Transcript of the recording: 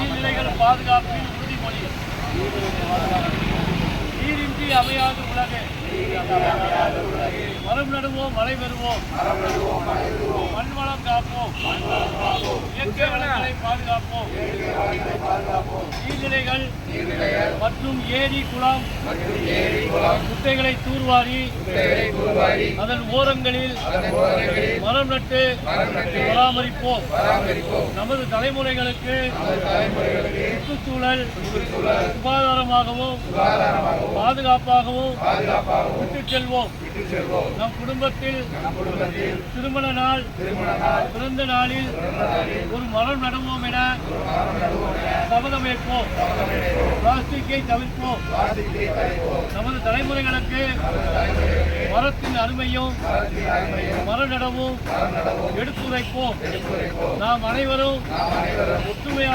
நீர்நிலைகள் பாதுகாப்பின் உறுதிமொழி. நீரின்றி அமையாது உலகு. மரம் நடுவோம், மழை பெறுவோம். மண்வளம் காப்போம். இயற்கை வளங்களை பாதுகாப்போம். நீர்நிலைகள் மற்றும் ஏரி குளம் குட்டைகளை தூர்வாரி அதன் ஓரங்களில் மரம் நட்டு பராமரிப்போம். நமது தலைமுறைகளுக்கு சுற்றுச்சூழல் சுகாதாரமாகவும் பாதுகாப்பாகவும் விட்டுச் செல்வோம். நம் குடும்பத்தில் திருமண நாள், பிறந்த நாளில் ஒரு மரம் நடுவோம் என சபதமேற்போம். பிளாஸ்டிக்கை தவிர்ப்போம். நமது தலைமுறைகளுக்கு மரத்தின் அருமையும் மரம் நடவும் எடுத்துரைப்போம். நாம் அனைவரும் ஒற்றுமையாக